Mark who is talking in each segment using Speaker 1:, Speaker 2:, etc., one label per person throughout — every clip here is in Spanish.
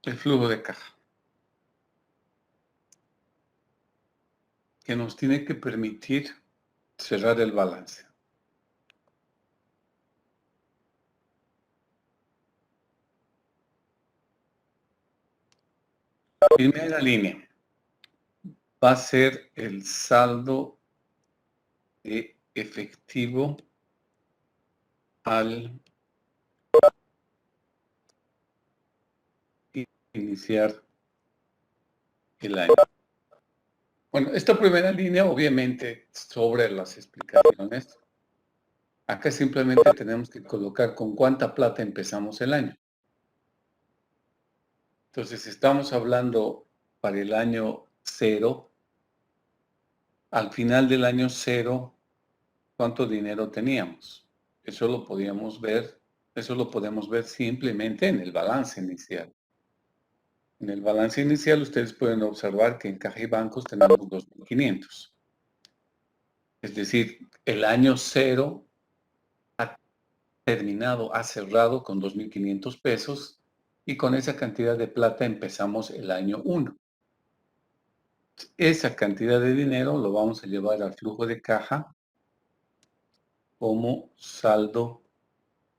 Speaker 1: el flujo de caja, que nos tiene que permitir cerrar el balance. Primera línea va a ser el saldo de efectivo al iniciar el año. Bueno, esta primera línea obviamente sobre las explicaciones. Acá simplemente tenemos que colocar con cuánta plata empezamos el año. Entonces, si estamos hablando para el año 0, al final del año 0, ¿cuánto dinero teníamos? Eso lo podemos ver simplemente en el balance inicial. En el balance inicial ustedes pueden observar que en Caja y Bancos tenemos 2.500. Es decir, el año 0 ha terminado, ha cerrado con 2.500 pesos y con esa cantidad de plata empezamos el año 1. Esa cantidad de dinero lo vamos a llevar al flujo de caja como saldo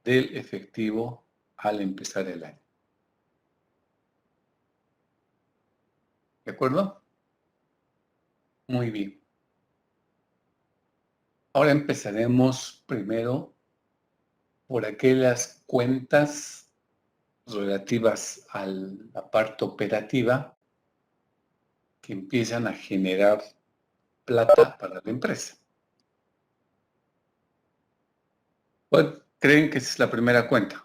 Speaker 1: del efectivo al empezar el año. ¿De acuerdo? Muy bien. Ahora empezaremos primero por aquellas cuentas relativas a la parte operativa que empiezan a generar plata para la empresa. ¿Cuál creen que es la primera cuenta?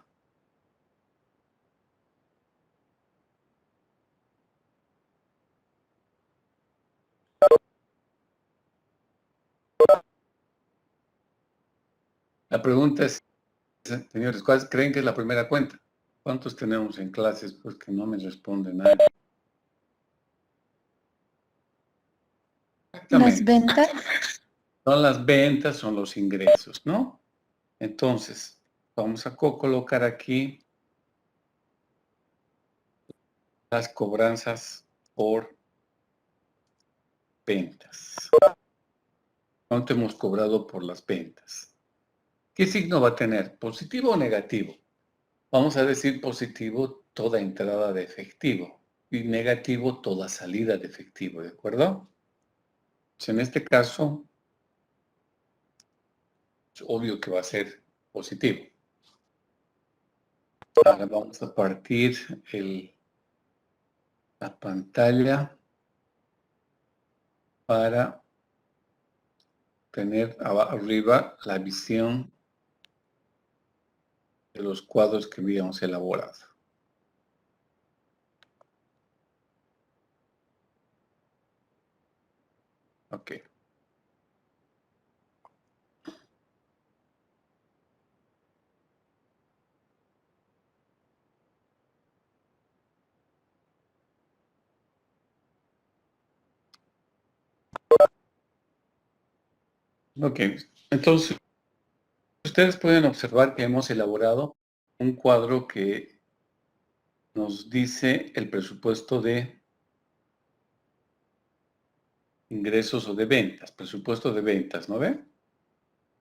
Speaker 1: La pregunta es, señores, ¿cuál creen que es la primera cuenta? ¿Cuántos tenemos en clases? Pues que no me responde nadie.
Speaker 2: Las ventas.
Speaker 1: Son las ventas, son los ingresos, ¿no? Entonces, vamos a colocar aquí las cobranzas por ventas. ¿Cuánto hemos cobrado por las ventas? ¿Qué signo va a tener? ¿Positivo o negativo? Vamos a decir positivo toda entrada de efectivo y negativo toda salida de efectivo, ¿de acuerdo? Pues en este caso, es obvio que va a ser positivo. Ahora vamos a partir la pantalla para tener arriba la visión de los cuadros que habíamos elaborado. Ok. Ok, entonces ustedes pueden observar que hemos elaborado un cuadro que nos dice el presupuesto de ingresos o de ventas, presupuesto de ventas, ¿no ve?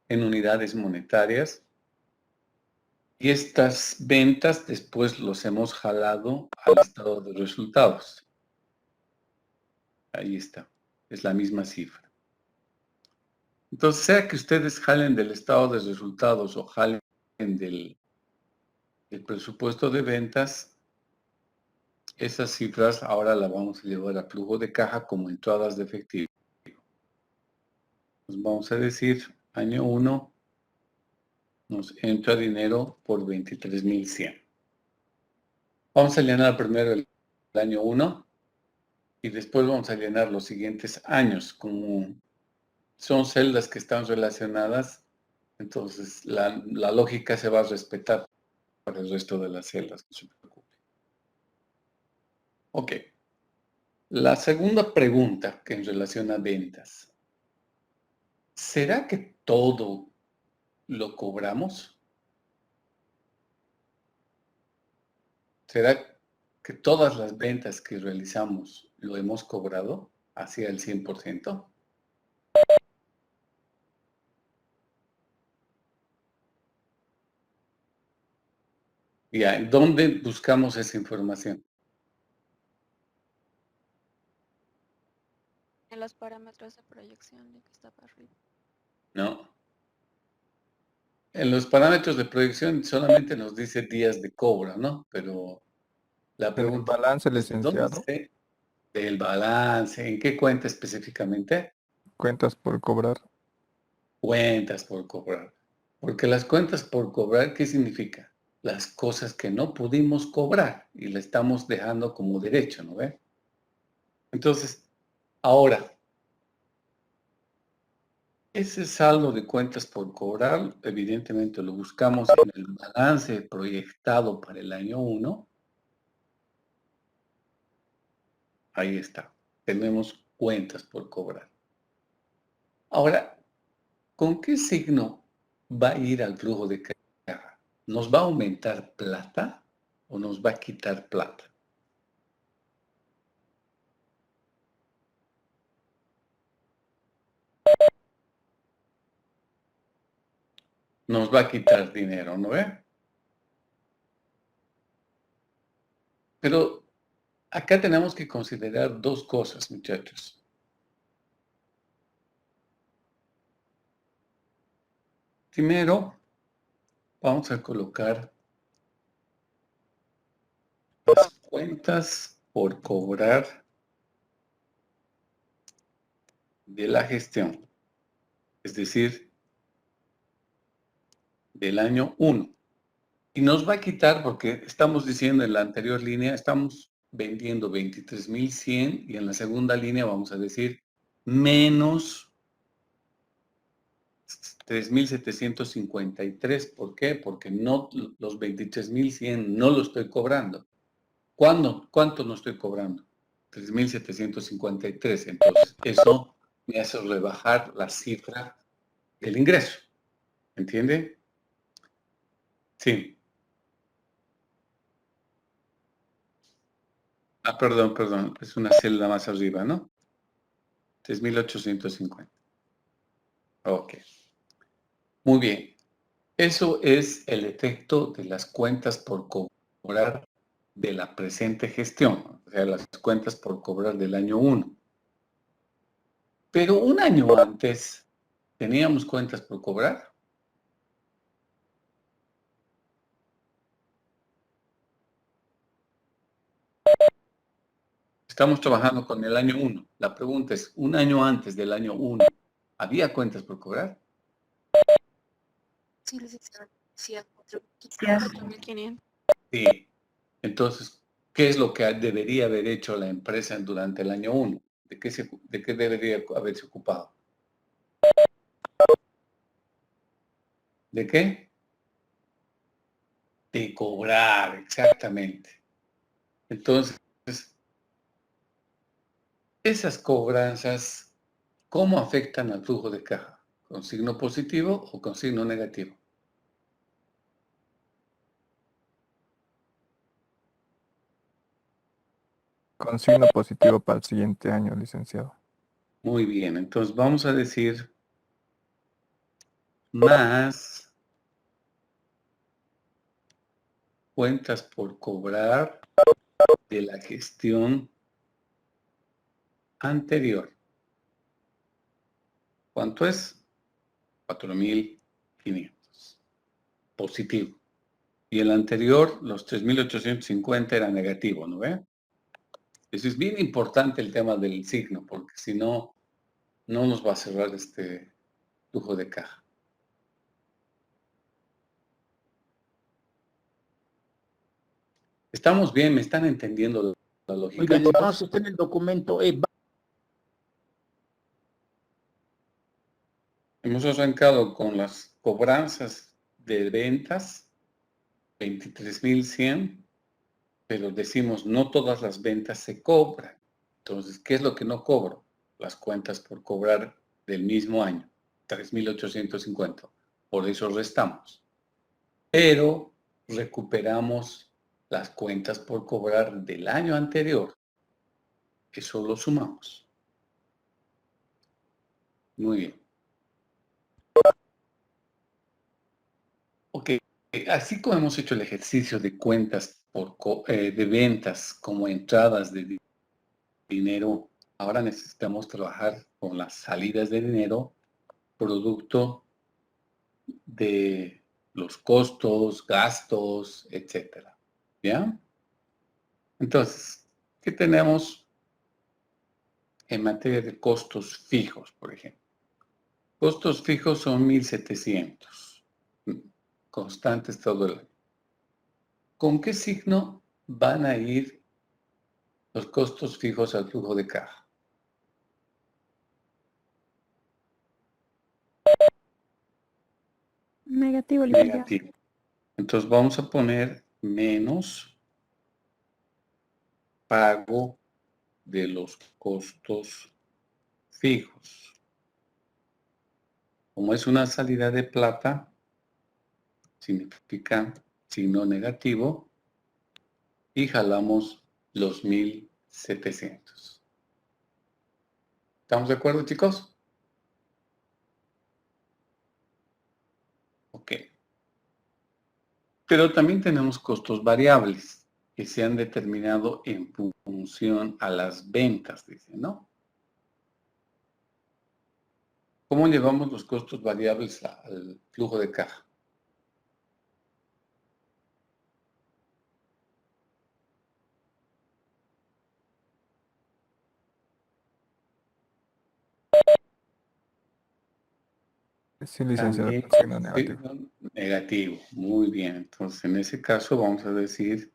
Speaker 1: En unidades monetarias. Y estas ventas después los hemos jalado al estado de resultados. Ahí está, es la misma cifra. Entonces, sea que ustedes jalen del estado de resultados o jalen del presupuesto de ventas, esas cifras ahora las vamos a llevar a flujo de caja como entradas de efectivo. Nos vamos a decir, año 1, nos entra dinero por 23,100. Vamos a llenar primero el año 1 y después vamos a llenar los siguientes años. Como son celdas que están relacionadas, entonces la lógica se va a respetar para el resto de las celdas, no se preocupe. Ok. La segunda pregunta que en relación a ventas. ¿Será que todo lo cobramos? ¿Será que todas las ventas que realizamos lo hemos cobrado hacia el 100%. Ya, ¿dónde buscamos esa información?
Speaker 2: En los parámetros de proyección de que está para arriba.
Speaker 1: No. En los parámetros de proyección solamente nos dice días de cobro, ¿no? Pero la
Speaker 3: En el
Speaker 1: pregunta
Speaker 3: balance,
Speaker 1: es, ¿dónde
Speaker 3: licenciado,
Speaker 1: esté el balance? ¿En qué cuenta específicamente?
Speaker 3: cuentas por cobrar.
Speaker 1: Cuentas por cobrar. Porque las cuentas por cobrar, ¿qué significa? Las cosas que no pudimos cobrar y le estamos dejando como derecho, ¿no ve? Entonces, ahora, ese saldo de cuentas por cobrar, evidentemente lo buscamos en el balance proyectado para el año 1. Ahí está. Tenemos cuentas por cobrar. Ahora, ¿con qué signo va a ir al flujo de caja? ¿Nos va a aumentar plata o nos va a quitar plata? Nos va a quitar dinero, ¿no ve? Pero acá tenemos que considerar dos cosas, muchachos. Primero, vamos a colocar las cuentas por cobrar de la gestión, es decir, del año 1. Y nos va a quitar, porque estamos diciendo en la anterior línea, estamos vendiendo 23,100 y en la segunda línea vamos a decir menos 3,753. ¿Por qué? Porque no, los 23,100 no lo estoy cobrando. ¿Cuánto no estoy cobrando? 3,753. Entonces, eso me hace rebajar la cifra del ingreso. ¿Entiende? Sí. Ah, perdón. Es una celda más arriba, ¿no? 3,850. Ok. Muy bien. Eso es el efecto de las cuentas por cobrar de la presente gestión, o sea, las cuentas por cobrar del año 1. Pero un año antes, ¿teníamos cuentas por cobrar? Estamos trabajando con el año 1. La pregunta es, un año antes del año 1, ¿había cuentas por cobrar?
Speaker 2: Sí, licenciado. Sí, a 4.500.
Speaker 1: Sí. Entonces, ¿qué es lo que debería haber hecho la empresa durante el año 1? ¿De qué debería haberse ocupado? ¿De qué? De cobrar, exactamente. Entonces, esas cobranzas, ¿cómo afectan al flujo de caja? ¿Con signo positivo o con signo negativo?
Speaker 3: Con signo positivo para el siguiente año, licenciado.
Speaker 1: Muy bien, entonces vamos a decir más cuentas por cobrar de la gestión anterior. ¿Cuánto es? 4,500. Positivo. Y el anterior, los 3,850 era negativo, ¿no ve? Eso es bien importante el tema del signo, porque si no, no nos va a cerrar este flujo de caja. ¿Estamos bien? ¿Me están entendiendo la lógica?
Speaker 4: Oiga, entonces usted en el documento
Speaker 1: Hemos arrancado con las cobranzas de ventas, 23,100, pero decimos no todas las ventas se cobran. Entonces, ¿qué es lo que no cobro? Las cuentas por cobrar del mismo año, 3,850. Por eso restamos. Pero recuperamos las cuentas por cobrar del año anterior. Eso lo sumamos. Muy bien. Ok, así como hemos hecho el ejercicio de cuentas de ventas como entradas de dinero, ahora necesitamos trabajar con las salidas de dinero, producto de los costos, gastos, etcétera. ¿Ya? Entonces, ¿qué tenemos en materia de costos fijos, por ejemplo? Costos fijos son 1,700, constantes todo el año. ¿Con qué signo van a ir los costos fijos al flujo de caja?
Speaker 2: Negativo, licenciado.
Speaker 1: Negativo. Entonces vamos a poner menos pago de los costos fijos. Como es una salida de plata, significa signo negativo y jalamos los 1,700. ¿Estamos de acuerdo, chicos? Ok. Pero también tenemos costos variables que se han determinado en función a las ventas, dice, ¿no? ¿Cómo llevamos los costos variables al flujo de caja?
Speaker 3: Sí, licenciado,
Speaker 1: También
Speaker 3: con signo negativo.
Speaker 1: signo negativo. Muy bien. Entonces, en ese caso vamos a decir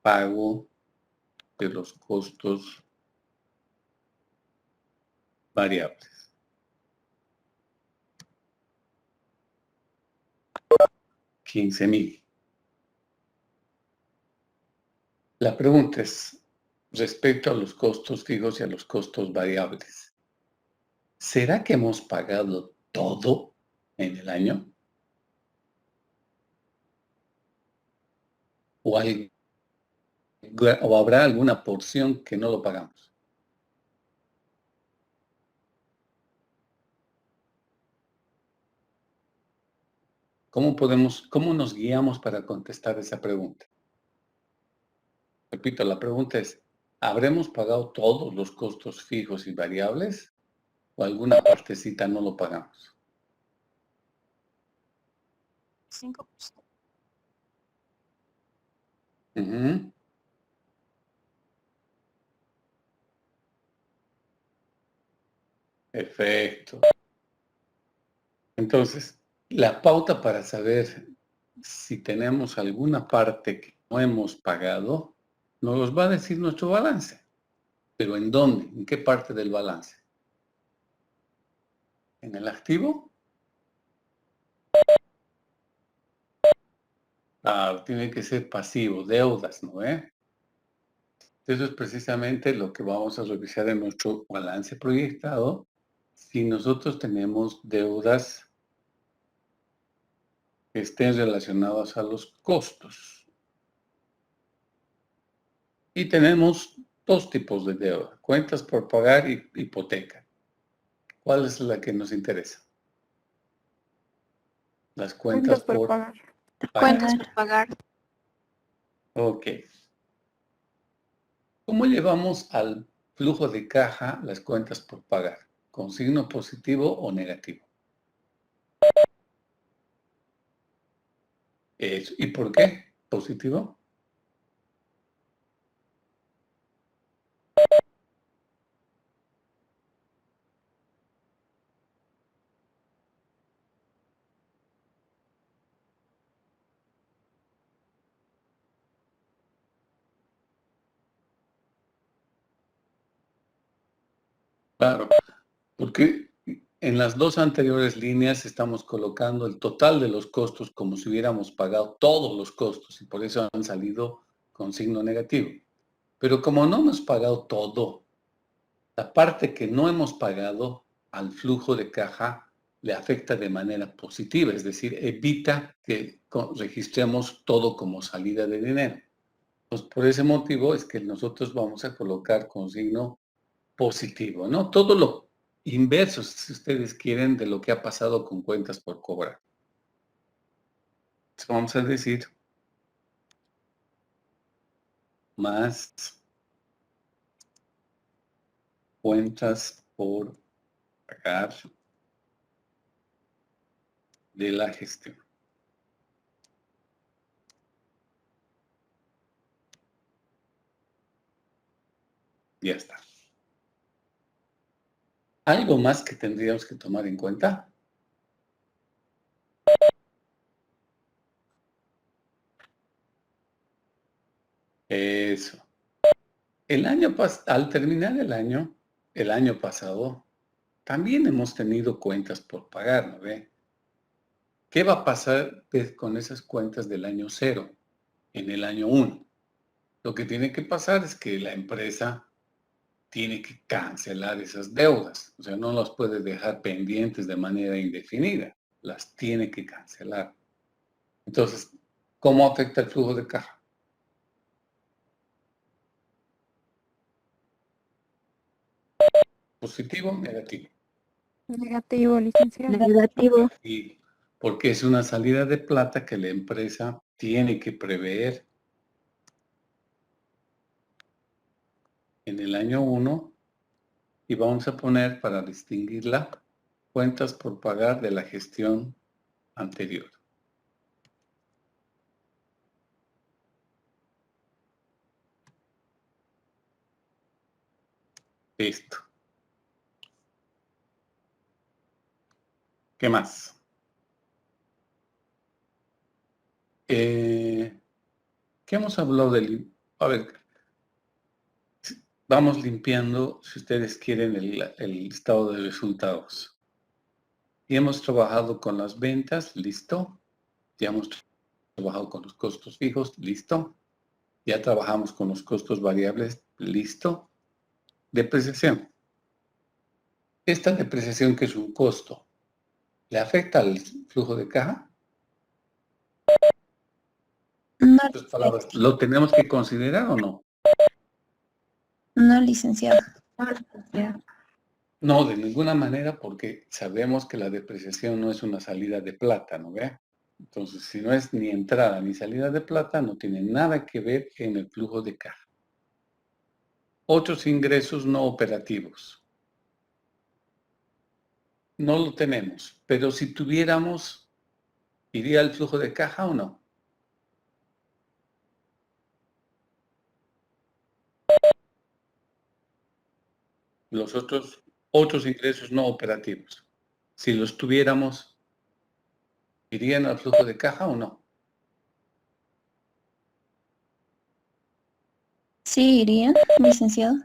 Speaker 1: pago de los costos variables. 15,000. La pregunta es, respecto a los costos fijos y a los costos variables, ¿será que hemos pagado todo en el año? ¿O habrá alguna porción que no lo pagamos? ¿Cómo nos guiamos para contestar esa pregunta? Repito, la pregunta es, ¿habremos pagado todos los costos fijos y variables o alguna partecita no lo pagamos?
Speaker 2: 5%.
Speaker 1: Ujú. Perfecto. Entonces, la pauta para saber si tenemos alguna parte que no hemos pagado, nos los va a decir nuestro balance. ¿Pero en dónde? ¿En qué parte del balance? ¿En el activo? Ah, tiene que ser pasivo, deudas, ¿no? Eso es precisamente lo que vamos a revisar en nuestro balance proyectado. Si nosotros tenemos deudas que estén relacionadas a los costos. Y tenemos dos tipos de deuda, cuentas por pagar y hipoteca. ¿Cuál es la que nos interesa? Las cuentas por
Speaker 2: pagar.
Speaker 1: pagar.
Speaker 2: Cuentas por pagar.
Speaker 1: Ok. ¿Cómo llevamos al flujo de caja las cuentas por pagar? ¿Con signo positivo o negativo? ¿Y por qué positivo? Claro, porque en las dos anteriores líneas estamos colocando el total de los costos como si hubiéramos pagado todos los costos y por eso han salido con signo negativo. Pero como no hemos pagado todo, la parte que no hemos pagado al flujo de caja le afecta de manera positiva, es decir, evita que registremos todo como salida de dinero. Pues por ese motivo es que nosotros vamos a colocar con signo positivo, ¿no? Todo lo inverso, si ustedes quieren, de lo que ha pasado con cuentas por cobrar. Entonces vamos a decir más cuentas por pagar de la gestión. Ya está. ¿Algo más que tendríamos que tomar en cuenta? Eso. Al terminar el año pasado, también hemos tenido cuentas por pagar, ¿no ve? ¿Qué va a pasar con esas cuentas del año 0 en el año 1? Lo que tiene que pasar es que la empresa tiene que cancelar esas deudas. O sea, no las puede dejar pendientes de manera indefinida. Las tiene que cancelar. Entonces, ¿cómo afecta el flujo de caja? ¿Positivo o negativo?
Speaker 2: Negativo, licenciado.
Speaker 4: Negativo.
Speaker 1: Y porque es una salida de plata que la empresa tiene que prever en el año 1 y vamos a poner para distinguirla cuentas por pagar de la gestión anterior. Listo. ¿Qué más? ¿Qué hemos hablado del... A ver, vamos limpiando, si ustedes quieren, el estado de resultados. Y hemos trabajado con las ventas, listo. Ya hemos trabajado con los costos fijos, listo. Ya trabajamos con los costos variables, listo. Depreciación. Esta depreciación, que es un costo, ¿le afecta al flujo de caja?
Speaker 5: No,
Speaker 1: En otras palabras, ¿lo tenemos que considerar o no?
Speaker 5: no, licenciado.
Speaker 1: No, de ninguna manera, porque sabemos que la depreciación no es una salida de plata, ¿no ve? Entonces, si no es ni entrada ni salida de plata, no tiene nada que ver en el flujo de caja. Otros ingresos no operativos. No lo tenemos, pero si tuviéramos, ¿iría al flujo de caja o no? Los otros ingresos no operativos. Si los tuviéramos, ¿irían al flujo de caja o no?
Speaker 5: Sí, iría, licenciado.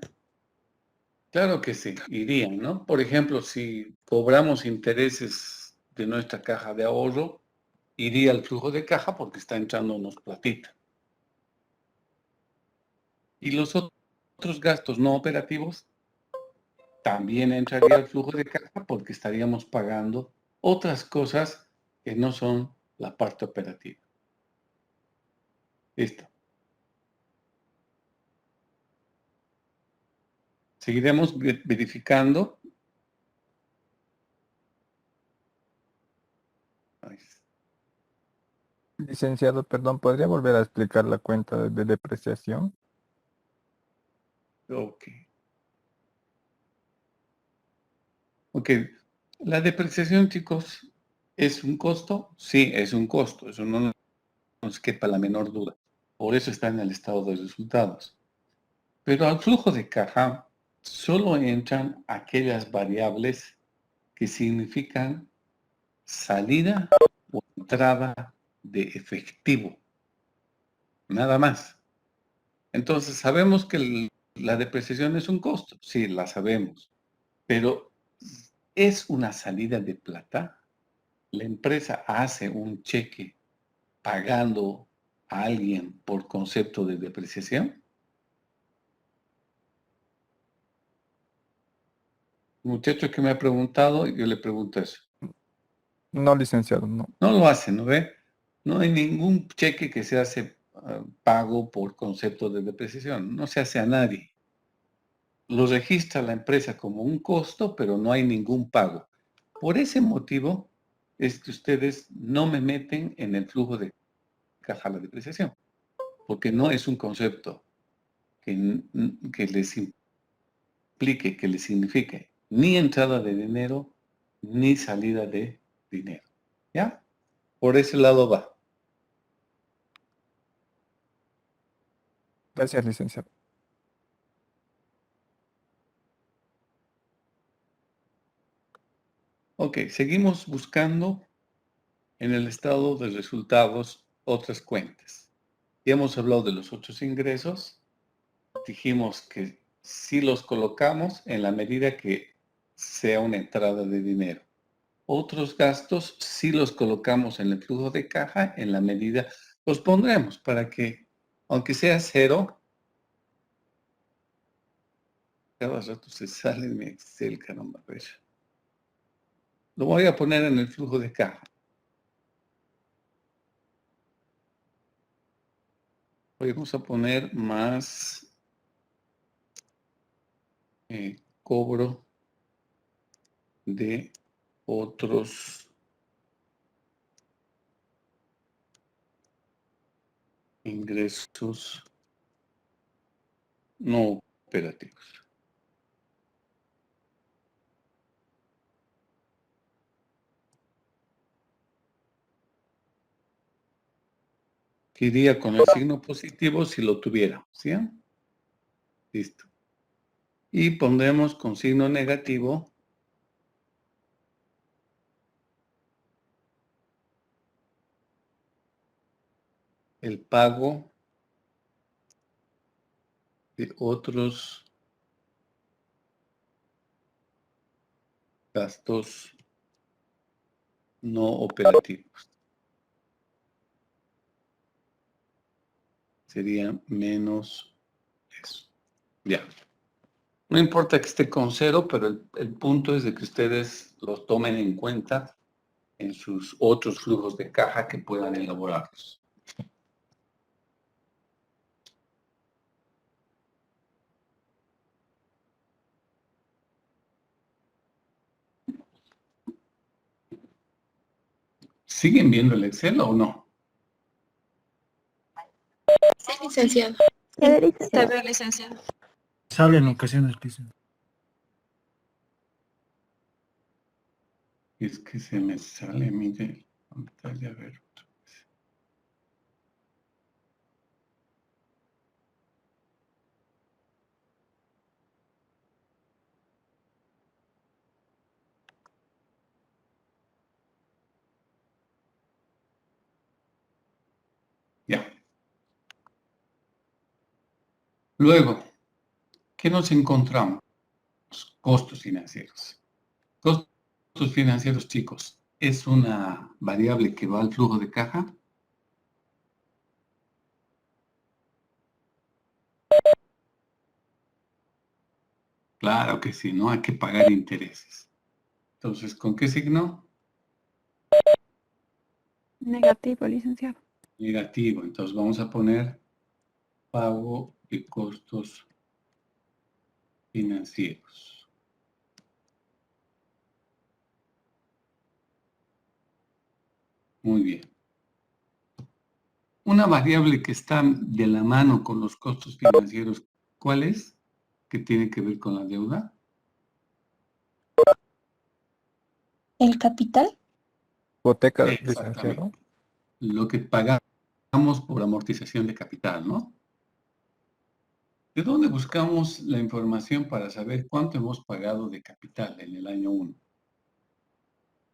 Speaker 1: Claro que sí, irían, ¿no? Por ejemplo, si cobramos intereses de nuestra caja de ahorro, iría al flujo de caja porque está entrando unos platitas. Y los otros gastos no operativos también entraría al flujo de caja porque estaríamos pagando otras cosas que no son la parte operativa. Listo. Seguiremos verificando.
Speaker 3: Licenciado, perdón, ¿podría volver a explicar la cuenta de depreciación?
Speaker 1: Ok. Ok. La depreciación, chicos, ¿es un costo? Sí, es un costo. Eso no nos quepa la menor duda. Por eso está en el estado de resultados. Pero al flujo de caja solo entran aquellas variables que significan salida o entrada de efectivo. Nada más. Entonces, sabemos que la depreciación es un costo. Sí, la sabemos. Pero ¿es una salida de plata? La empresa hace un cheque pagando a alguien por concepto de depreciación. Muchacho que me ha preguntado, yo le pregunto eso.
Speaker 3: No, licenciado, no.
Speaker 1: No lo hacen, ¿no ve? No hay ningún cheque que se hace pago por concepto de depreciación. No se hace a nadie. Lo registra la empresa como un costo, pero no hay ningún pago. Por ese motivo es que ustedes no me meten en el flujo de caja la depreciación, porque no es un concepto que les implique, que les signifique ni entrada de dinero, ni salida de dinero. ¿Ya? Por ese lado va.
Speaker 3: Gracias, licenciado.
Speaker 1: Ok, seguimos buscando en el estado de resultados otras cuentas. Ya hemos hablado de los otros ingresos. Dijimos que si los colocamos en la medida que sea una entrada de dinero. Otros gastos sí los colocamos en el flujo de caja en la medida, los pondremos para que, aunque sea cero, cada rato se sale en mi Excel, caramba, a ver. Lo voy a poner en el flujo de caja. Vamos a poner más cobro de otros ingresos no operativos. Que iría con el signo positivo si lo tuviera, ¿sí? Listo. Y pondremos con signo negativo el pago de otros gastos no operativos. Sería menos eso. Ya. No importa que esté con cero, pero el punto es de que ustedes los tomen en cuenta en sus otros flujos de caja que puedan elaborarlos. ¿Siguen viendo el Excel o no?
Speaker 2: Sí, licenciado. Está bien, licenciado.
Speaker 4: Sale en ocasiones, licenciado.
Speaker 1: Es que se me sale mi de pantalla, a ver. Ya. Luego, ¿qué nos encontramos? Costos financieros. Costos financieros, chicos, ¿es una variable que va al flujo de caja? Claro que sí, ¿no? Hay que pagar intereses. Entonces, ¿con qué signo?
Speaker 2: Negativo, licenciado.
Speaker 1: Negativo. Entonces, vamos a poner pago de costos financieros. Muy bien. Una variable que está de la mano con los costos financieros, ¿cuál es? ¿Que tiene que ver con la deuda?
Speaker 5: ¿El capital?
Speaker 3: Hipoteca, licenciado.
Speaker 1: Exactamente. Lo que pagamos por amortización de capital, ¿no? ¿De dónde buscamos la información para saber cuánto hemos pagado de capital en el año 1?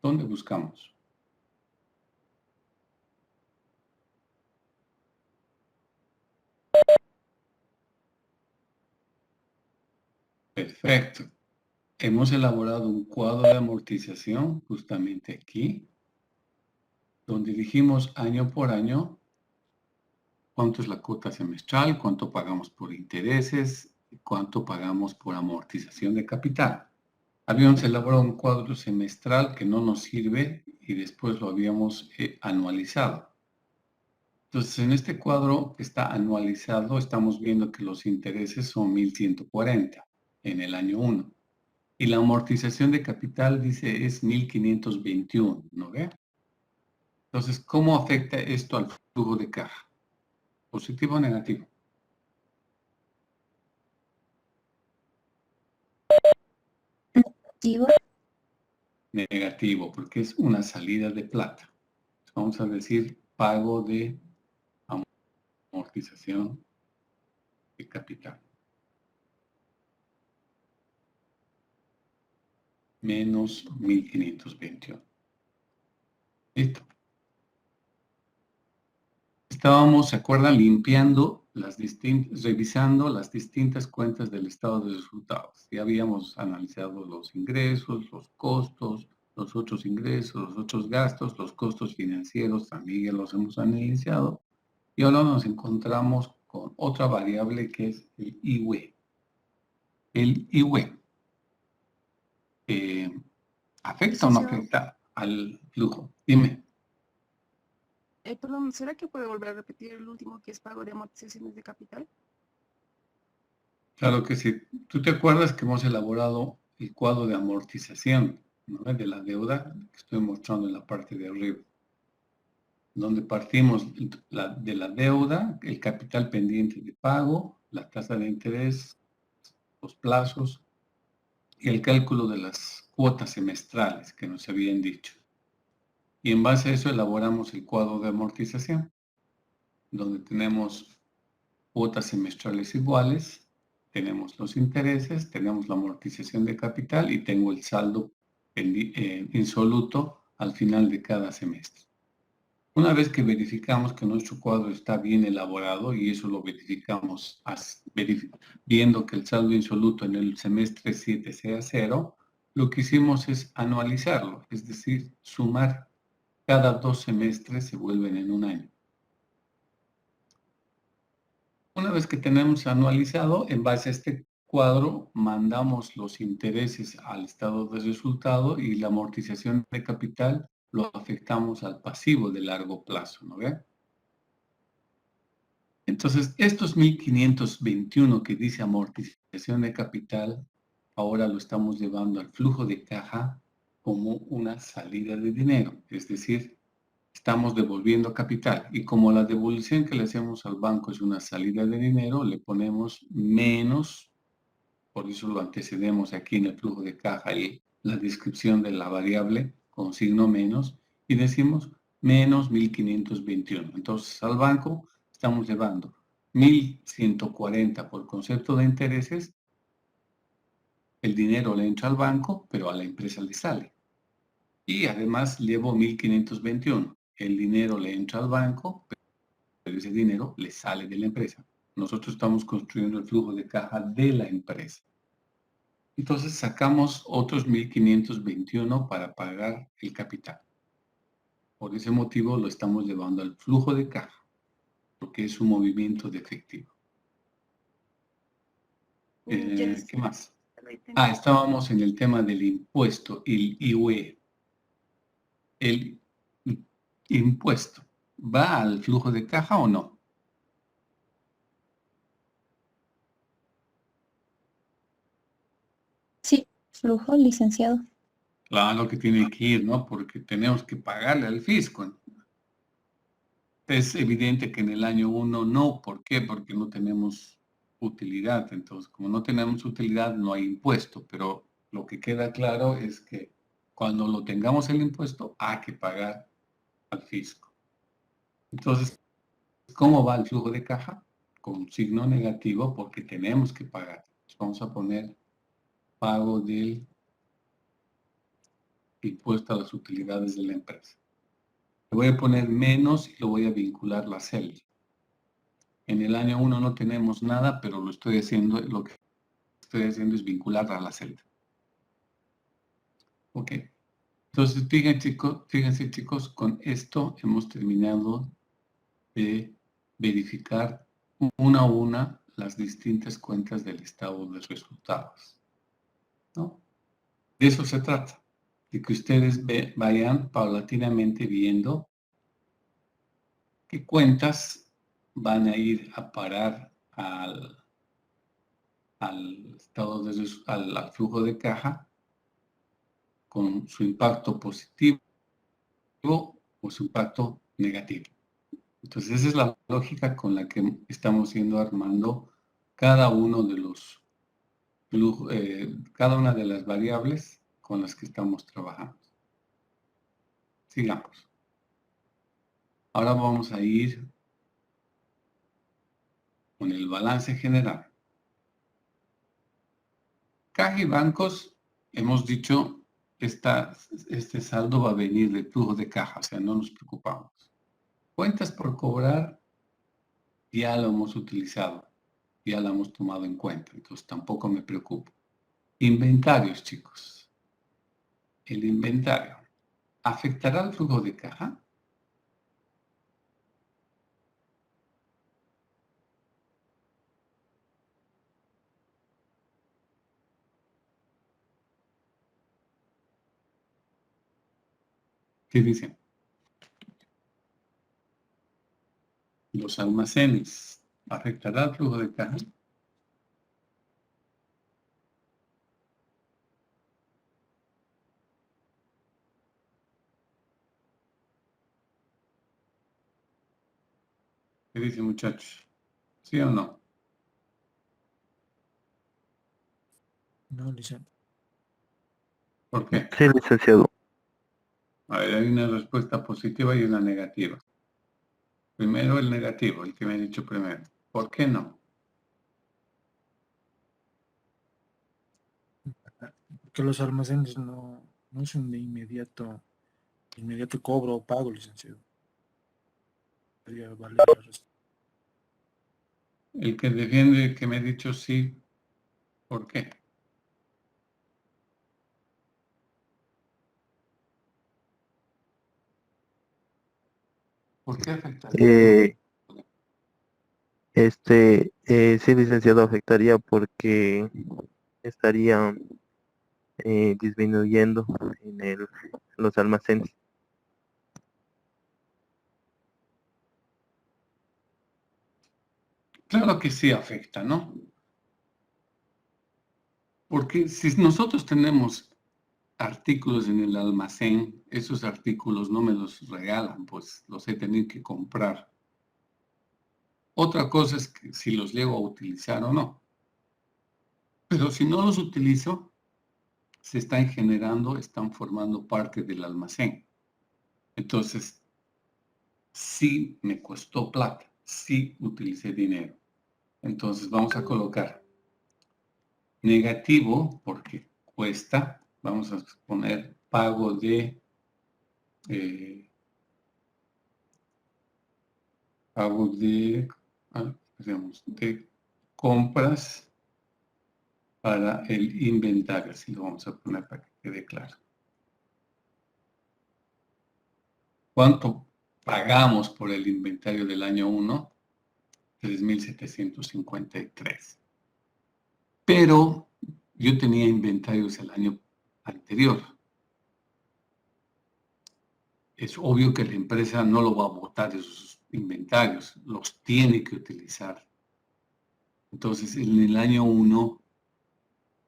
Speaker 1: ¿Dónde buscamos? Perfecto. Hemos elaborado un cuadro de amortización justamente aquí, donde dijimos año por año cuánto es la cuota semestral, cuánto pagamos por intereses, y cuánto pagamos por amortización de capital. Habíamos elaborado un cuadro semestral que no nos sirve y después lo habíamos anualizado. Entonces, en este cuadro que está anualizado, estamos viendo que los intereses son 1.140 en el año 1. Y la amortización de capital, dice, es 1.521, ¿no ve? Entonces, ¿cómo afecta esto al flujo de caja? ¿Positivo o negativo?
Speaker 5: Digo,
Speaker 1: Negativo, porque es una salida de plata. Vamos a decir pago de amortización de capital. Menos 1.521. Listo. Estábamos, ¿se acuerdan? Limpiando revisando las distintas cuentas del estado de resultados. Ya habíamos analizado los ingresos, los costos, los otros ingresos, los otros gastos, los costos financieros también ya los hemos analizado. Y ahora nos encontramos con otra variable que es el IWE. El IWE ¿afecta o no
Speaker 2: Licenciado,
Speaker 1: afecta al flujo? Dime.
Speaker 2: perdón, ¿será que puede volver a repetir el último que es pago de amortizaciones de capital?
Speaker 1: Claro que sí. ¿Tú te acuerdas que hemos elaborado el cuadro de amortización, ¿no?, de la deuda que estoy mostrando en la parte de arriba? Donde partimos de la deuda, el capital pendiente de pago, la tasa de interés, los plazos y el cálculo de las cuotas semestrales que nos habían dicho. Y en base a eso elaboramos el cuadro de amortización, donde tenemos cuotas semestrales iguales, tenemos los intereses, tenemos la amortización de capital y tengo el saldo insoluto al final de cada semestre. Una vez que verificamos que nuestro cuadro está bien elaborado, y eso lo verificamos viendo que el saldo insoluto en el semestre 7 sea 0, lo que hicimos es anualizarlo, es decir, sumar cada 2 semestres se vuelven en un año. Una vez que tenemos anualizado, en base a este cuadro, mandamos los intereses al estado de resultado y la amortización de capital lo afectamos al pasivo de largo plazo, ¿no ve? Entonces, estos 1.521 que dice amortización de capital, ahora lo estamos llevando al flujo de caja como una salida de dinero, es decir, estamos devolviendo capital, y como la devolución que le hacemos al banco es una salida de dinero, le ponemos menos, por eso lo antecedemos aquí en el flujo de caja y la descripción de la variable con signo menos, y decimos menos 1.521. Entonces al banco estamos llevando 1.140 por concepto de intereses, el dinero le entra al banco, pero a la empresa le sale. Y además llevo 1.521. El dinero le entra al banco, pero ese dinero le sale de la empresa. Nosotros estamos construyendo el flujo de caja de la empresa. Entonces sacamos otros 1.521 para pagar el capital. Por ese motivo lo estamos llevando al flujo de caja, porque es un movimiento de efectivo. ¿Qué más? Estábamos en el tema del impuesto, el IUE. El impuesto, ¿va al flujo de caja o no?
Speaker 5: sí, flujo, licenciado.
Speaker 1: Claro que tiene que ir, ¿no? Porque tenemos que pagarle al fisco. Es evidente que en el año 1 no. ¿Por qué? Porque no tenemos utilidad. Entonces, como no tenemos utilidad, no hay impuesto. Pero lo que queda claro es que cuando lo tengamos el impuesto, hay que pagar al fisco. Entonces, ¿cómo va el flujo de caja? Con signo negativo, porque tenemos que pagar. Vamos a poner pago del impuesto a las utilidades de la empresa. Le voy a poner menos y lo voy a vincular la celda. En el año 1 no tenemos nada, pero lo que estoy haciendo es vincular a la celda. Ok. Entonces, fíjense chicos, con esto hemos terminado de verificar una a una las distintas cuentas del estado de resultados, ¿no? De eso se trata, de que ustedes vayan paulatinamente viendo qué cuentas van a ir a parar al estado al flujo de caja con su impacto positivo o su impacto negativo. Entonces, esa es la lógica con la que estamos yendo armando cada uno de los cada una de las variables con las que estamos trabajando. Sigamos. Ahora vamos a ir con el balance general. Caja y bancos, hemos dicho, este saldo va a venir del flujo de caja, o sea, no nos preocupamos. Cuentas por cobrar, ya lo hemos utilizado, ya lo hemos tomado en cuenta, entonces tampoco me preocupo. Inventarios, chicos. El inventario, ¿afectará al flujo de caja? ¿Qué dicen? Los almacenes, ¿afectará al flujo de caja? ¿Qué dicen, muchachos? ¿Sí o no?
Speaker 4: No, licenciado.
Speaker 1: ¿Por qué?
Speaker 6: Sí, licenciado.
Speaker 1: A ver, hay una respuesta positiva y una negativa. Primero el negativo, el que me ha dicho primero. ¿Por qué no?
Speaker 4: Que los almacenes no son de inmediato cobro o pago, licenciado. Podría valer la respuesta.
Speaker 1: El que defiende el que me ha dicho sí, ¿por qué? ¿Por qué afectaría?
Speaker 6: Sí, licenciado, afectaría porque estaría disminuyendo en los almacenes.
Speaker 1: Claro que sí afecta, ¿no? Porque si nosotros tenemos artículos en el almacén, esos artículos no me los regalan, pues los he tenido que comprar. Otra cosa es que si los llego a utilizar o no. Pero si no los utilizo, se están generando, están formando parte del almacén. Entonces, sí me costó plata, sí utilicé dinero. Entonces vamos a colocar negativo porque cuesta. Vamos a poner pago de digamos, de compras para el inventario. Así lo vamos a poner para que quede claro. ¿Cuánto pagamos por el inventario del año 1? 3,753. Pero yo tenía inventarios el año anterior. Es obvio que la empresa no lo va a botar esos inventarios, los tiene que utilizar. Entonces, en el año 1,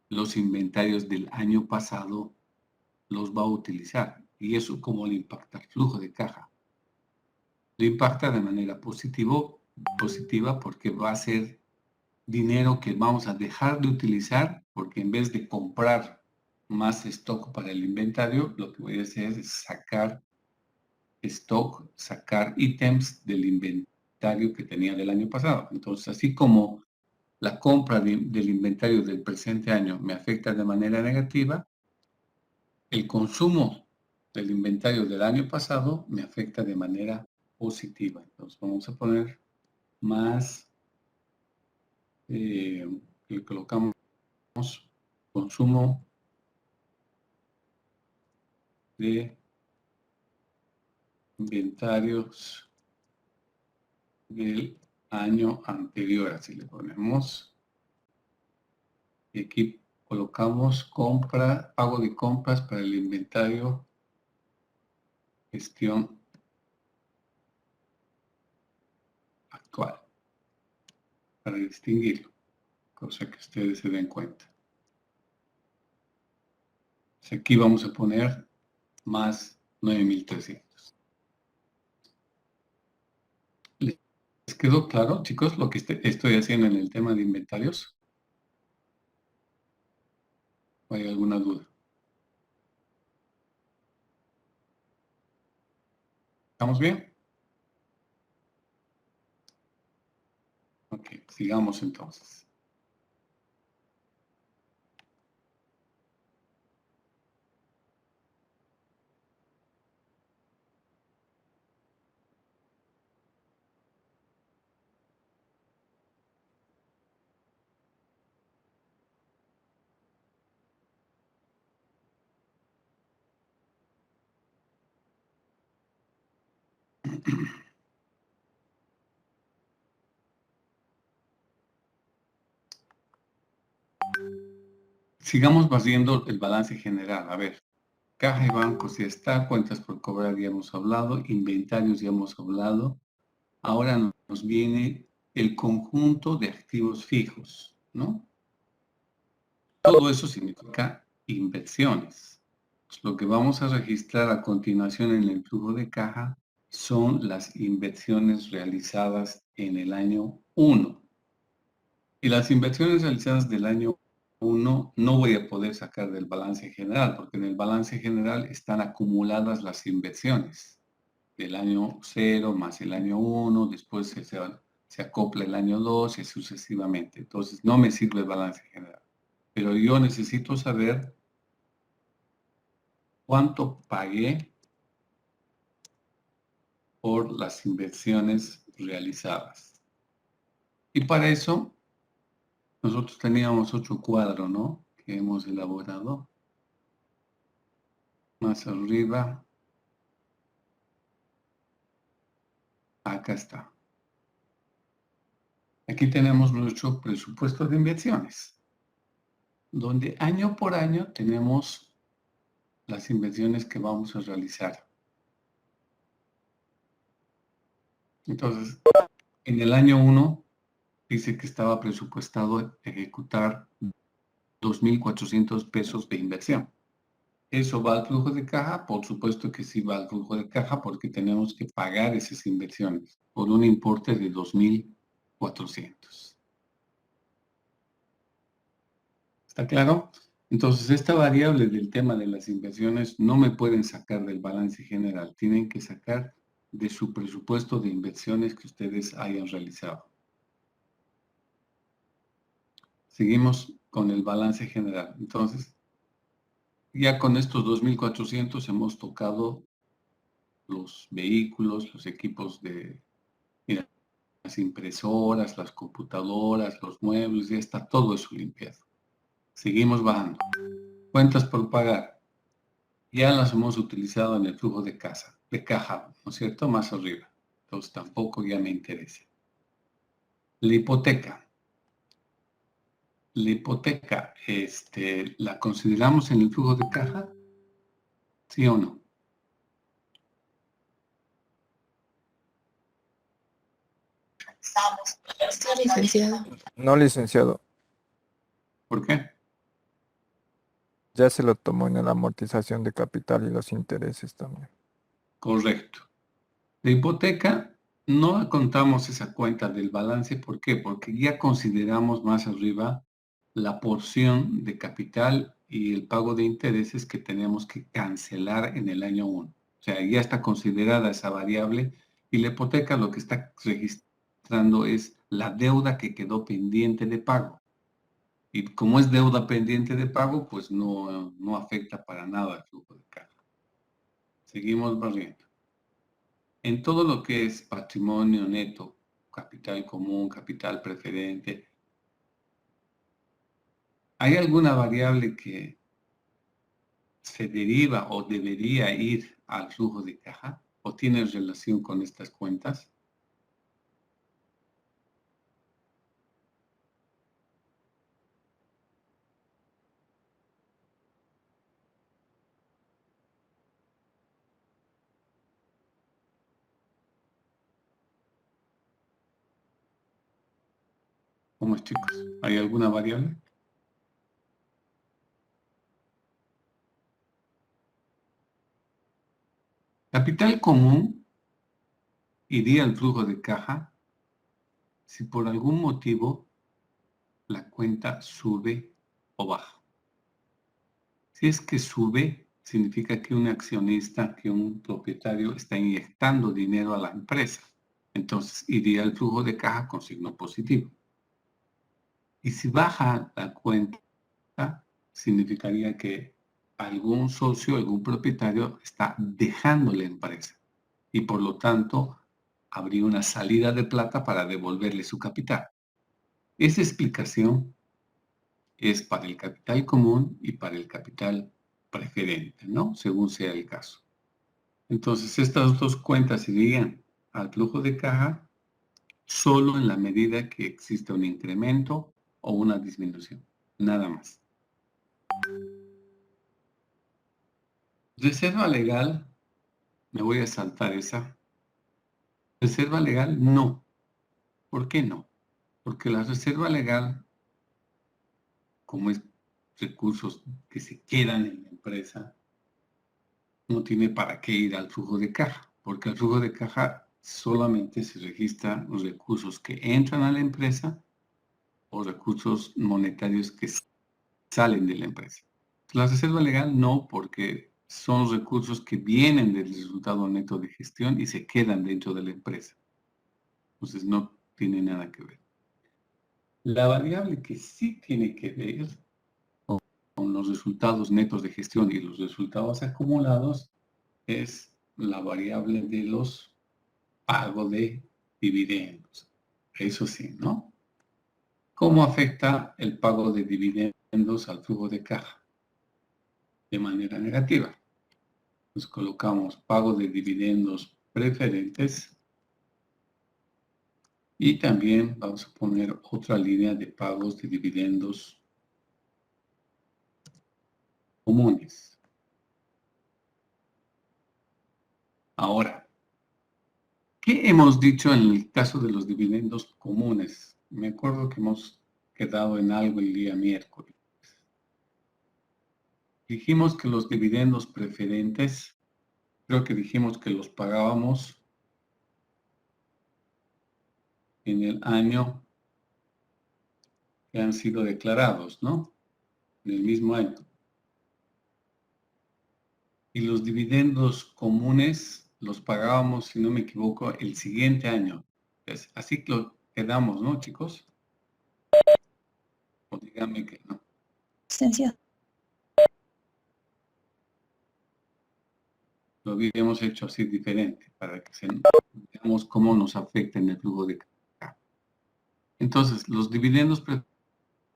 Speaker 1: los inventarios del año pasado los va a utilizar. ¿Y eso cómo le impacta el flujo de caja? Le impacta de manera positiva porque va a ser dinero que vamos a dejar de utilizar porque en vez de comprar más stock para el inventario, lo que voy a hacer es sacar stock, sacar ítems del inventario que tenía del año pasado. Entonces, así como la compra del inventario del presente año me afecta de manera negativa, el consumo del inventario del año pasado me afecta de manera positiva. Entonces, vamos a poner más, le colocamos consumo de inventarios del año anterior, así le ponemos. Y aquí colocamos compra, pago de compras para el inventario, gestión actual, para distinguirlo, cosa que ustedes se den cuenta. Aquí vamos a poner más 9,300. ¿Les quedó claro, chicos, lo que estoy haciendo en el tema de inventarios? ¿O hay alguna duda? ¿Estamos bien? Ok, sigamos entonces. Sigamos viendo el balance general. A ver, caja y bancos ya está, cuentas por cobrar ya hemos hablado, inventarios ya hemos hablado. Ahora nos viene el conjunto de activos fijos, ¿no? Todo eso significa inversiones. Pues lo que vamos a registrar a continuación en el flujo de caja son las inversiones realizadas en el año 1. Y las inversiones realizadas del año 1 no voy a poder sacar del balance general, porque en el balance general están acumuladas las inversiones del año 0 más el año 1, después se acopla el año 2 y sucesivamente. Entonces no me sirve el balance general. Pero yo necesito saber cuánto pagué por las inversiones realizadas. Y para eso nosotros teníamos otro cuadro, ¿no? Que hemos elaborado. Más arriba. Acá está. Aquí tenemos nuestro presupuesto de inversiones, donde año por año tenemos las inversiones que vamos a realizar. Entonces, en el año 1 dice que estaba presupuestado ejecutar 2,400 pesos de inversión. ¿Eso va al flujo de caja? Por supuesto que sí va al flujo de caja porque tenemos que pagar esas inversiones por un importe de 2,400. ¿Está claro? Entonces, esta variable del tema de las inversiones no me pueden sacar del balance general. Tienen que sacar de su presupuesto de inversiones que ustedes hayan realizado. Seguimos con el balance general. Entonces, ya con estos 2,400 hemos tocado los vehículos, los equipos de, mira, las impresoras, las computadoras, los muebles, ya está todo eso limpiado. Seguimos bajando. Cuentas por pagar. Ya las hemos utilizado en el flujo de caja, ¿no es cierto? Más arriba. Entonces tampoco ya me interesa. La hipoteca. La hipoteca, ¿la consideramos en el flujo de caja? ¿Sí o no?
Speaker 2: Sí, licenciado.
Speaker 3: No, licenciado.
Speaker 1: ¿Por qué?
Speaker 3: Ya se lo tomó en la amortización de capital y los intereses también.
Speaker 1: Correcto. La hipoteca, no la contamos esa cuenta del balance. ¿Por qué? Porque ya consideramos más arriba la porción de capital y el pago de intereses que tenemos que cancelar en el año 1. O sea, ya está considerada esa variable y la hipoteca lo que está registrando es la deuda que quedó pendiente de pago. Y como es deuda pendiente de pago, pues no afecta para nada el flujo de caja. Seguimos barriendo. En todo lo que es patrimonio neto, capital común, capital preferente, ¿hay alguna variable que se deriva o debería ir al flujo de caja? ¿O tiene relación con estas cuentas? ¿Cómo es, chicos? ¿Hay alguna variable? Capital común iría al flujo de caja si por algún motivo la cuenta sube o baja. Si es que sube, significa que un accionista, que un propietario está inyectando dinero a la empresa. Entonces iría al flujo de caja con signo positivo. Y si baja la cuenta, significaría que algún socio, algún propietario está dejando la empresa. Y por lo tanto, habría una salida de plata para devolverle su capital. Esa explicación es para el capital común y para el capital preferente, ¿no? Según sea el caso. Entonces, estas dos cuentas irían al flujo de caja solo en la medida que exista un incremento o una disminución, nada más. Reserva legal, me voy a saltar esa. Reserva legal, no. ¿Por qué no? Porque la reserva legal, como es recursos que se quedan en la empresa, no tiene para qué ir al flujo de caja, porque al flujo de caja solamente se registran los recursos que entran a la empresa o recursos monetarios que salen de la empresa. La reserva legal no, porque son recursos que vienen del resultado neto de gestión y se quedan dentro de la empresa. Entonces no tiene nada que ver. La variable que sí tiene que ver con los resultados netos de gestión y los resultados acumulados es la variable de los pagos de dividendos. Eso sí, ¿no? ¿Cómo afecta el pago de dividendos al flujo de caja? De manera negativa. Nos colocamos pago de dividendos preferentes y también vamos a poner otra línea de pagos de dividendos comunes. Ahora, ¿qué hemos dicho en el caso de los dividendos comunes? Me acuerdo que hemos quedado en algo el día miércoles. Dijimos que los dividendos preferentes, creo que dijimos que los pagábamos en el año que han sido declarados, ¿no? En el mismo año. Y los dividendos comunes los pagábamos, si no me equivoco, el siguiente año. Así que lo quedamos, ¿no, chicos? O díganme que no.
Speaker 5: Licenciado.
Speaker 1: Lo habíamos hecho así diferente, para que veamos cómo nos afecta en el flujo de caja. Entonces, los dividendos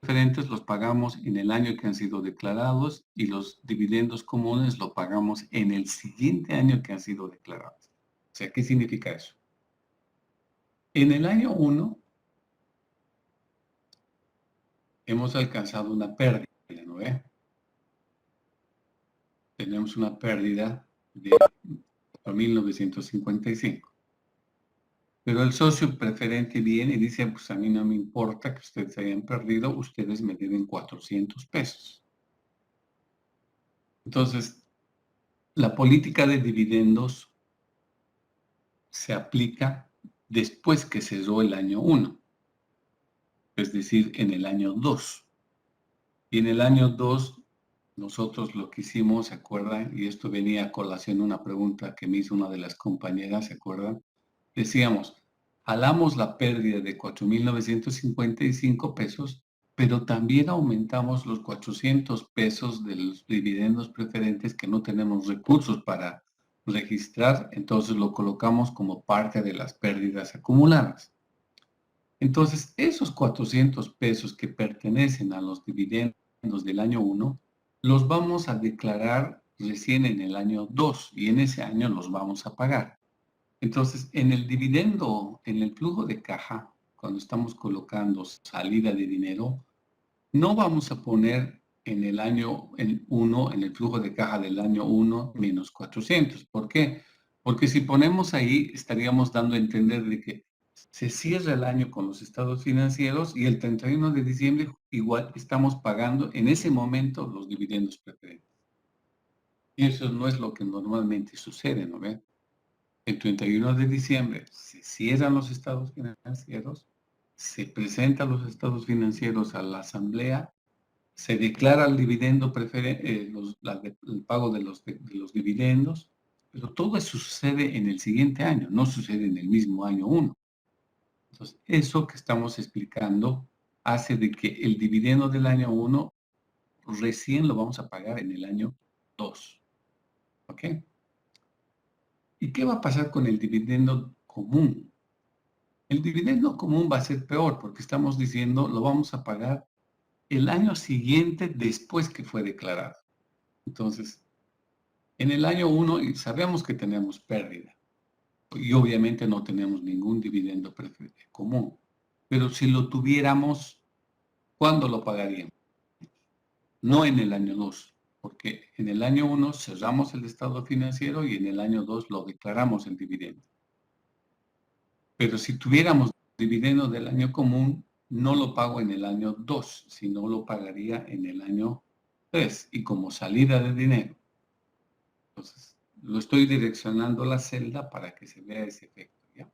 Speaker 1: preferentes los pagamos en el año que han sido declarados y los dividendos comunes los pagamos en el siguiente año que han sido declarados. O sea, ¿qué significa eso? En el año 1 hemos alcanzado una pérdida, ¿no ve? Tenemos una pérdida de 4.955. Pero el socio preferente viene y dice, pues a mí no me importa que ustedes hayan perdido, ustedes me deben 400 pesos. Entonces, la política de dividendos se aplica después que cerró el año 1, es decir, en el año 2. Y en el año 2, nosotros lo que hicimos, ¿se acuerdan? Y esto venía a colación una pregunta que me hizo una de las compañeras, ¿se acuerdan? Decíamos, jalamos la pérdida de 4.955 pesos, pero también aumentamos los 400 pesos de los dividendos preferentes que no tenemos recursos para registrar, entonces lo colocamos como parte de las pérdidas acumuladas. Entonces, esos 400 pesos que pertenecen a los dividendos del año 1, los vamos a declarar recién en el año 2 y en ese año los vamos a pagar. Entonces, en el dividendo, en el flujo de caja, cuando estamos colocando salida de dinero, no vamos a poner en el año 1, en el flujo de caja del año 1, menos 400. ¿Por qué? Porque si ponemos ahí, estaríamos dando a entender de que Se cierra el año con los estados financieros y el 31 de diciembre igual estamos pagando en ese momento los dividendos preferentes. Y eso no es lo que normalmente sucede, ¿no ve? El 31 de diciembre se cierran los estados financieros, se presentan los estados financieros a la asamblea, se declara el dividendo preferente, el pago de los dividendos, pero todo eso sucede en el siguiente año, no sucede en el mismo año 1. Entonces, eso que estamos explicando hace de que el dividendo del año 1 recién lo vamos a pagar en el año 2. ¿Ok? ¿Y qué va a pasar con el dividendo común? El dividendo común va a ser peor porque estamos diciendo lo vamos a pagar el año siguiente después que fue declarado. Entonces, en el año 1 sabemos que tenemos pérdida y obviamente no tenemos ningún dividendo común. Pero si lo tuviéramos, ¿cuándo lo pagaríamos? No en el año 2, porque en el año 1 cerramos el estado financiero y en el año 2 lo declaramos el dividendo. Pero si tuviéramos dividendo del año común, no lo pago en el año 2, sino lo pagaría en el año 3 y como salida de dinero. Entonces, lo estoy direccionando a la celda para que se vea ese efecto, ¿ya?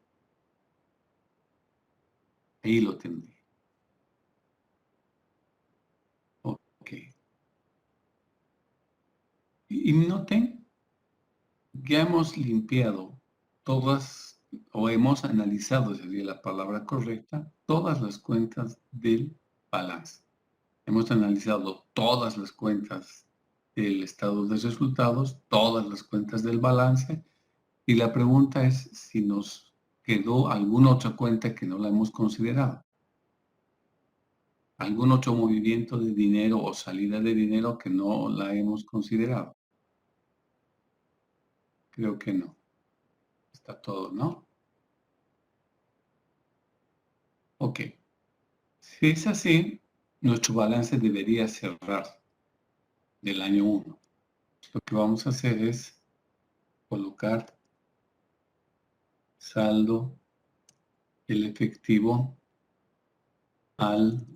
Speaker 1: Ahí lo tendría. Ok. Y noten que hemos limpiado todas, o hemos analizado, sería la palabra correcta, todas las cuentas del balance. Hemos analizado todas las cuentas del estado de resultados, todas las cuentas del balance, y la pregunta es si nos quedó alguna otra cuenta que no la hemos considerado. ¿Algún otro movimiento de dinero o salida de dinero que no la hemos considerado? Creo que no. Está todo, ¿no? Ok. Si es así, nuestro balance debería cerrar del año 1. Lo que vamos a hacer es colocar saldo el efectivo al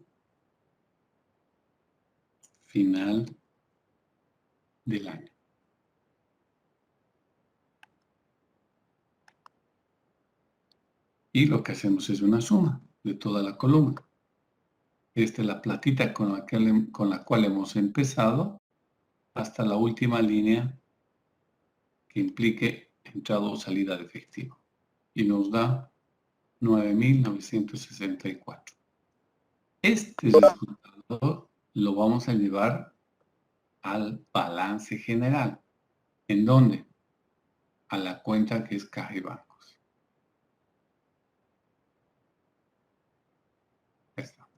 Speaker 1: final del año. Y lo que hacemos es una suma de toda la columna. Esta es la platita con la cual hemos empezado hasta la última línea que implique entrada o salida de efectivo. Y nos da 9.964. Este resultado lo vamos a llevar al balance general. ¿En dónde? A la cuenta que es caja y bancos. Ahí está.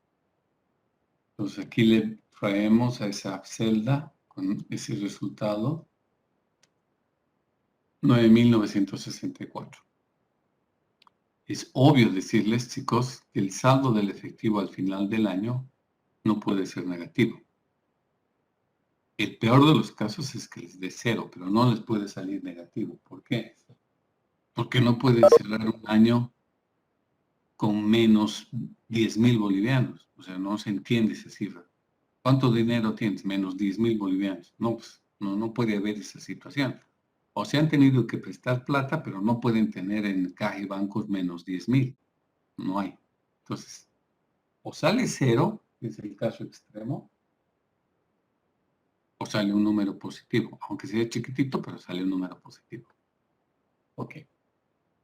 Speaker 1: Entonces aquí le traemos a esa celda con ese resultado 9.964. Es obvio decirles, chicos, que el saldo del efectivo al final del año no puede ser negativo. El peor de los casos es que les dé 0, pero no les puede salir negativo. ¿Por qué? Porque no pueden cerrar un año con menos 10.000 bolivianos. O sea, no se entiende esa cifra. ¿Cuánto dinero tienes? Menos 10.000 bolivianos. No, pues, no puede haber esa situación. O se han tenido que prestar plata, pero no pueden tener en caja y bancos menos 10.000. No hay. Entonces, o sale 0, que es el caso extremo, o sale un número positivo, aunque sea chiquitito, pero sale un número positivo. Ok.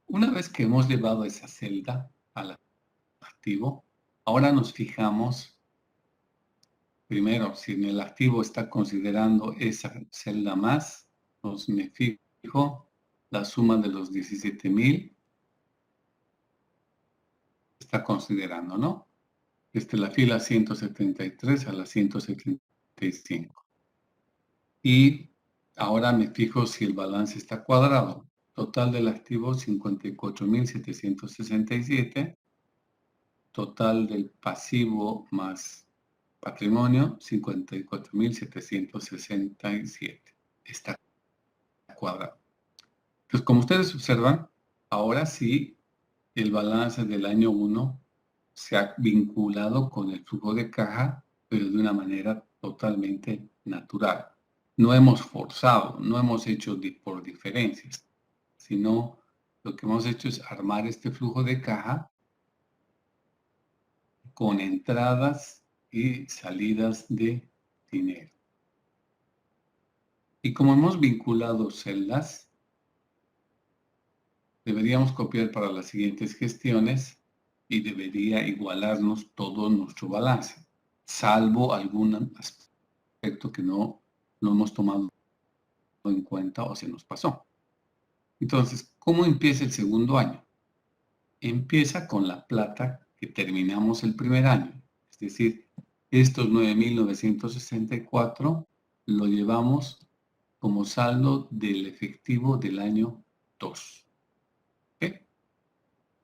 Speaker 1: Una vez que hemos llevado esa celda al activo, ahora nos fijamos, primero, si en el activo está considerando esa celda más, pues me fijo la suma de los 17.000, está considerando, ¿no? La fila 173 a la 175. Y ahora me fijo si el balance está cuadrado. Total del activo 54.767. Total del pasivo más patrimonio 54.767. Está cuadrado. Pues como ustedes observan, ahora sí el balance del año 1 se ha vinculado con el flujo de caja, pero de una manera totalmente natural. No hemos forzado, no hemos hecho por diferencias, sino lo que hemos hecho es armar este flujo de caja con entradas y salidas de dinero. Y como hemos vinculado celdas, deberíamos copiar para las siguientes gestiones y debería igualarnos todo nuestro balance, salvo algún aspecto que no lo hemos tomado en cuenta o se nos pasó. Entonces, ¿cómo empieza el segundo año? Empieza con la plata que terminamos el primer año. Es decir, estos 9.964 lo llevamos como saldo del efectivo del año 2. ¿Okay?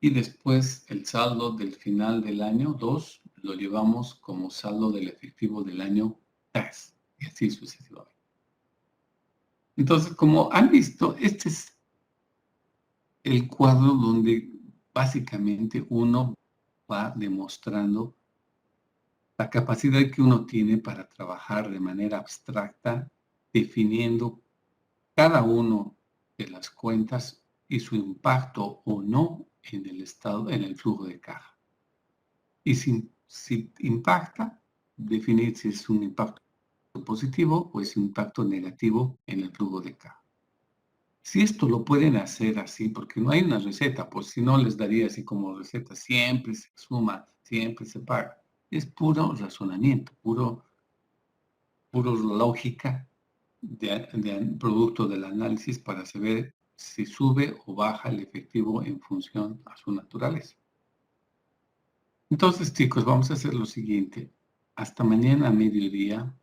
Speaker 1: Y después el saldo del final del año 2 lo llevamos como saldo del efectivo del año 3. Y así sucesivamente. Entonces, como han visto, este es el cuadro donde básicamente uno va demostrando la capacidad que uno tiene para trabajar de manera abstracta, definiendo cada uno de las cuentas y su impacto o no en el estado, en el flujo de caja. Y si impacta, definir si es un impacto positivo o es un impacto negativo en el flujo de caja. Si esto lo pueden hacer así, porque no hay una receta, pues si no les daría así como receta, siempre se suma, siempre se paga. Es puro razonamiento, puro lógica de producto del análisis para saber si sube o baja el efectivo en función a su naturaleza. Entonces, chicos, vamos a hacer lo siguiente. Hasta mañana a mediodía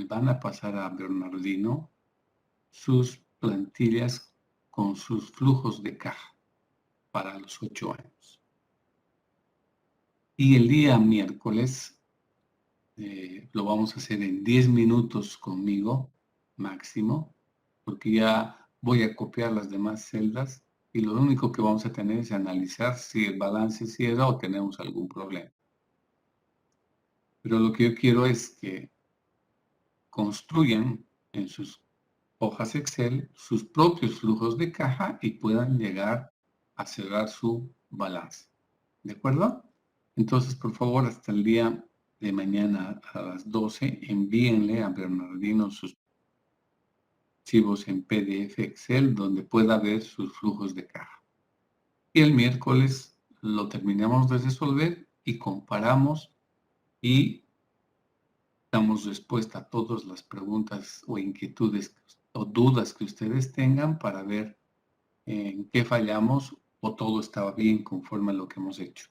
Speaker 1: van a pasar a Bernardino sus plantillas con sus flujos de caja para los 8 años. Y el día miércoles lo vamos a hacer en 10 minutos conmigo, máximo, porque ya voy a copiar las demás celdas y lo único que vamos a tener es analizar si el balance cierra o tenemos algún problema. Pero lo que yo quiero es que construyan en sus hojas Excel sus propios flujos de caja y puedan llegar a cerrar su balance. ¿De acuerdo? Entonces, por favor, hasta el día de mañana a las 12, envíenle a Bernardino sus archivos en PDF Excel donde pueda ver sus flujos de caja. Y el miércoles lo terminamos de resolver y comparamos y damos respuesta a todas las preguntas o inquietudes o dudas que ustedes tengan para ver en qué fallamos o todo estaba bien conforme a lo que hemos hecho.